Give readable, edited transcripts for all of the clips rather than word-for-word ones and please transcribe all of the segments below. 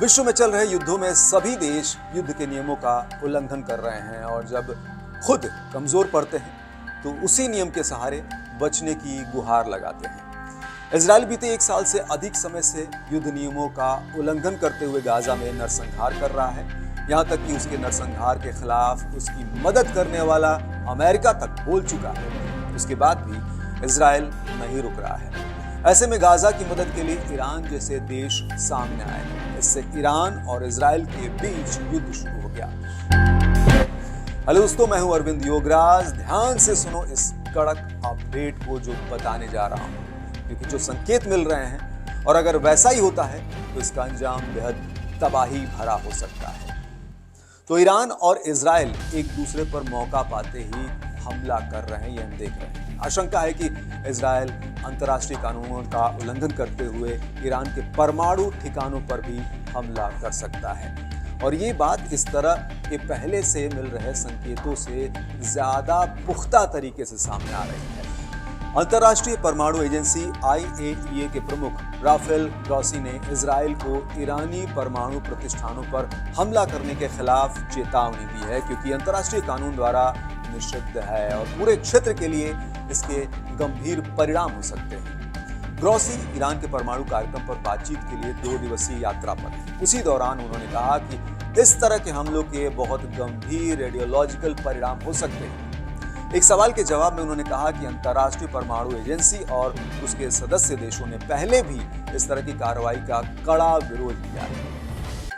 विश्व में चल रहे युद्धों में सभी देश युद्ध के नियमों का उल्लंघन कर रहे हैं और जब खुद कमजोर पड़ते हैं तो उसी नियम के सहारे बचने की गुहार लगाते हैं। इजराइल बीते 1 साल से अधिक समय से युद्ध नियमों का उल्लंघन करते हुए गाजा में नरसंहार कर रहा है। यहाँ तक कि उसके नरसंहार के खिलाफ उसकी मदद करने वाला अमेरिका तक बोल चुका है। उसके बाद भी इजराइल नहीं रुक रहा है। ऐसे में गाजा की मदद के लिए ईरान जैसे देश सामने आए हैं। इससे ईरान और इजराइल के बीच युद्ध शुरू हो गया। हेलो दोस्तों, मैं हूं अरविंद योगराज। ध्यान से सुनो इस कड़क अपडेट को जो बताने जा रहा हूं, क्योंकि जो संकेत मिल रहे हैं और अगर वैसा ही होता है तो इसका अंजाम बेहद तबाही भरा हो सकता है। तो ईरान और इजराइल एक दूसरे पर मौका पाते ही हमला कर रहे हैं, ये हम देख रहे हैं। आशंका है कि इजराइल अंतर्राष्ट्रीय कानूनों का उल्लंघन करते हुए ईरान के परमाणु ठिकानों पर भी हमला कर सकता है। और ये बात इस तरह के पहले से मिल रहे संकेतों से ज्यादा पुख्ता तरीके से सामने आ रही है। अंतर्राष्ट्रीय परमाणु एजेंसी IAEA के प्रमुख राफेल ग्रॉसी ने इजराइल को ईरानी परमाणु प्रतिष्ठानों पर हमला करने के खिलाफ चेतावनी दी है, क्योंकि अंतर्राष्ट्रीय कानून द्वारा निषिद्ध है और पूरे क्षेत्र के लिए इसके गंभीर परिणाम हो सकते हैं। ग्रॉसी ईरान के परमाणु कार्यक्रम पर बातचीत के लिए 2 दिवसीय यात्रा पर है। उसी दौरान उन्होंने कहा कि इस तरह के हमलों के बहुत गंभीर रेडियोलॉजिकल परिणाम हो सकते हैं। एक सवाल के जवाब में उन्होंने कहा कि अंतर्राष्ट्रीय परमाणु एजेंसी और उसके सदस्य देशों ने पहले भी इस तरह की कार्रवाई का कड़ा विरोध किया है।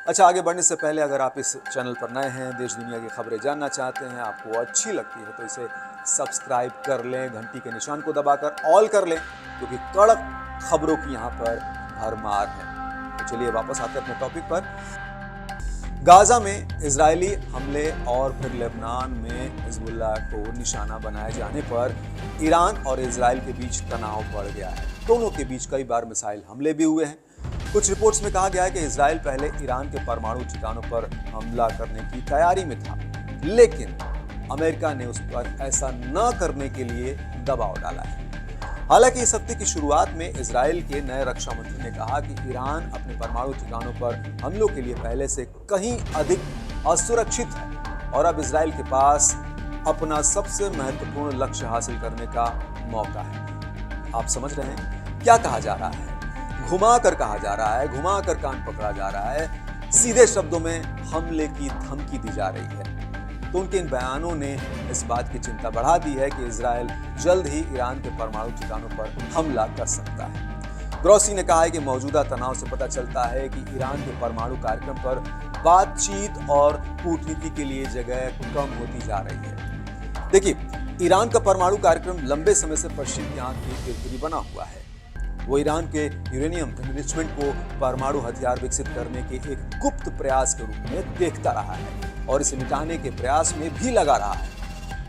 अच्छा, आगे बढ़ने से पहले अगर आप इस चैनल पर नए हैं, देश दुनिया की खबरें जानना चाहते हैं, आपको अच्छी लगती है तो इसे सब्सक्राइब कर लें, घंटी के निशान को दबाकर ऑल कर लें, क्योंकि कड़क खबरों की यहाँ पर भरमार है। तो चलिए वापस आते हैं अपने टॉपिक पर। गाजा में इजरायली हमले और फिर लेबनान में हिजबुल्लाह को निशाना बनाए जाने पर ईरान और इजराइल के बीच तनाव बढ़ गया है। दोनों के बीच कई बार मिसाइल हमले भी हुए हैं। कुछ रिपोर्ट्स में कहा गया है कि इजराइल पहले ईरान के परमाणु ठिकानों पर हमला करने की तैयारी में था, लेकिन अमेरिका ने उस पर ऐसा न करने के लिए दबाव डाला है। हालांकि इस हफ्ते की शुरुआत में इजराइल के नए रक्षा मंत्री ने कहा कि ईरान अपने परमाणु ठिकानों पर हमलों के लिए पहले से कहीं अधिक असुरक्षित है और अब इजराइल के पास अपना सबसे महत्वपूर्ण लक्ष्य हासिल करने का मौका है। आप समझ रहे हैं क्या कहा जा रहा है? घुमा कर कहा जा रहा है, घुमा कर कान पकड़ा जा रहा है, सीधे शब्दों में हमले की धमकी दी जा रही है। तो उनके इन बयानों ने इस बात की चिंता बढ़ा दी है कि इजराइल जल्द ही ईरान के परमाणु ठिकानों पर हमला कर सकता है। ग्रॉसी ने कहा है कि मौजूदा तनाव से पता चलता है कि ईरान के परमाणु कार्यक्रम पर बातचीत और कूटनीति के लिए जगह कम होती जा रही है। देखिए, ईरान का परमाणु कार्यक्रम लंबे समय से पश्चिम की आंख की किरकिरी बना हुआ है। वो ईरान के यूरेनियम एनरिचमेंट को परमाणु हथियार विकसित करने के एक गुप्त प्रयास के रूप में देखता रहा है और इसे मिटाने के प्रयास में भी लगा रहा है।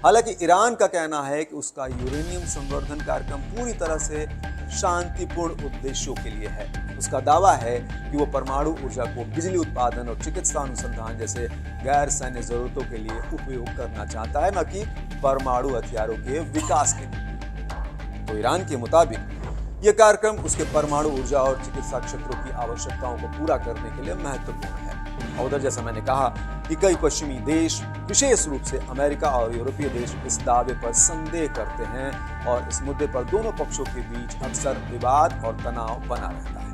हालांकि ईरान का कहना है कि उसका यूरेनियम संवर्धन कार्यक्रम पूरी तरह से शांतिपूर्ण उद्देश्यों के लिए है। उसका दावा है कि वो परमाणु ऊर्जा को बिजली उत्पादन और चिकित्सा अनुसंधान जैसे गैर सैन्य जरूरतों के लिए उपयोग करना चाहता है, न कि परमाणु हथियारों के विकास के लिए। तो ईरान के मुताबिक यह कार्यक्रम उसके परमाणु ऊर्जा और चिकित्सा क्षेत्रों की आवश्यकताओं को पूरा करने के लिए महत्वपूर्ण है। और उधर जैसा मैंने कहा कि कई पश्चिमी देश, विशेष रूप से अमेरिका और यूरोपीय देश, इस दावे पर संदेह करते हैं और इस मुद्दे पर दोनों पक्षों के बीच अक्सर विवाद और तनाव बना रहता है।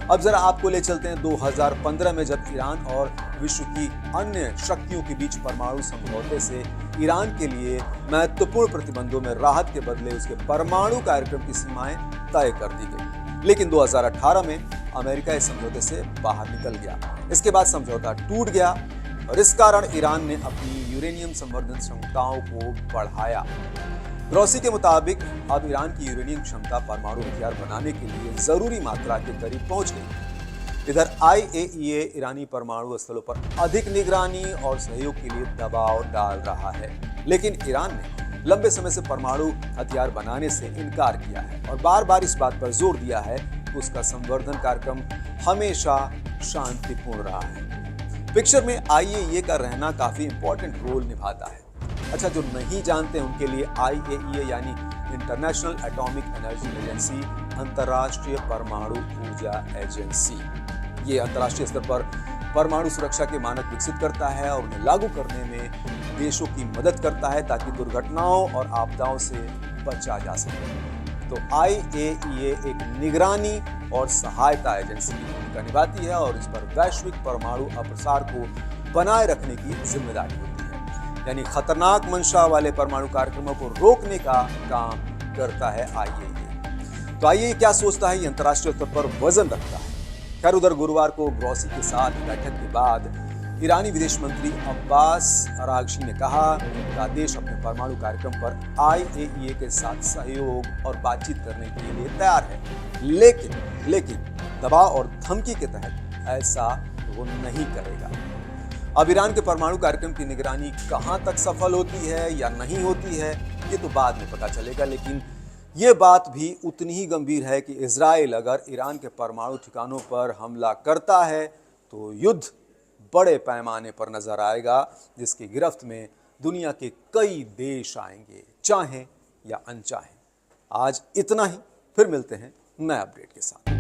अब जरा आपको ले चलते हैं 2015 में, जब ईरान और विश्व की अन्य शक्तियों के बीच परमाणु समझौते से ईरान के लिए महत्वपूर्ण प्रतिबंधों में राहत के बदले उसके परमाणु कार्यक्रम की सीमाएं तय कर दी गई। लेकिन 2018 में अमेरिका इस समझौते से बाहर निकल गया। इसके बाद समझौता टूट गया और इस कारण ईरान ने अपनी यूरेनियम संवर्धन क्षमताओं को बढ़ाया। ग्रॉसी के मुताबिक अब ईरान की यूरेनियम क्षमता परमाणु हथियार बनाने के लिए जरूरी मात्रा के करीब पहुंच गई। इधर IAEA ईरानी परमाणु स्थलों पर अधिक निगरानी और सहयोग के लिए दबाव डाल रहा है, लेकिन ईरान ने लंबे समय से परमाणु हथियार बनाने से इनकार किया है और बार बार इस बात पर जोर दिया है कि उसका संवर्धन कार्यक्रम हमेशा शांतिपूर्ण रहा है। पिक्चर में IAEA का रहना काफी इंपॉर्टेंट रोल निभाता है। अच्छा, जो नहीं जानते उनके लिए IAEA यानी इंटरनेशनल एटॉमिक एनर्जी एजेंसी, अंतर्राष्ट्रीय परमाणु ऊर्जा एजेंसी, ये अंतर्राष्ट्रीय स्तर पर परमाणु सुरक्षा के मानक विकसित करता है और उन्हें लागू करने में देशों की मदद करता है ताकि दुर्घटनाओं और आपदाओं से बचा जा सके। तो IAEA एक निगरानी और सहायता एजेंसी की भूमिका निभाती है और इस पर वैश्विक परमाणु अप्रसार को बनाए रखने की जिम्मेदारी होती है। यानी खतरनाक मंशा वाले परमाणु कार्यक्रमों को रोकने का काम करता है IAEA। तो IAEA क्या सोचता है, ये अंतर्राष्ट्रीय स्तर पर वजन रखता है। खैर, उधर गुरुवार को ग्रॉसी के साथ बैठक के बाद ईरानी विदेश मंत्री अब्बास अरागची ने कहा कि उनका देश अपने परमाणु कार्यक्रम पर IAEA के साथ सहयोग और बातचीत करने के लिए तैयार है, लेकिन दबाव और धमकी के तहत ऐसा वो नहीं करेगा। अब ईरान के परमाणु कार्यक्रम की निगरानी कहां तक सफल होती है या नहीं होती है, ये तो बाद में पता चलेगा, लेकिन ये बात भी उतनी ही गंभीर है कि इजराइल अगर ईरान के परमाणु ठिकानों पर हमला करता है तो युद्ध बड़े पैमाने पर नजर आएगा, जिसकी गिरफ्त में दुनिया के कई देश आएंगे, चाहें या अनचाहें। आज इतना ही, फिर मिलते हैं नए अपडेट के साथ।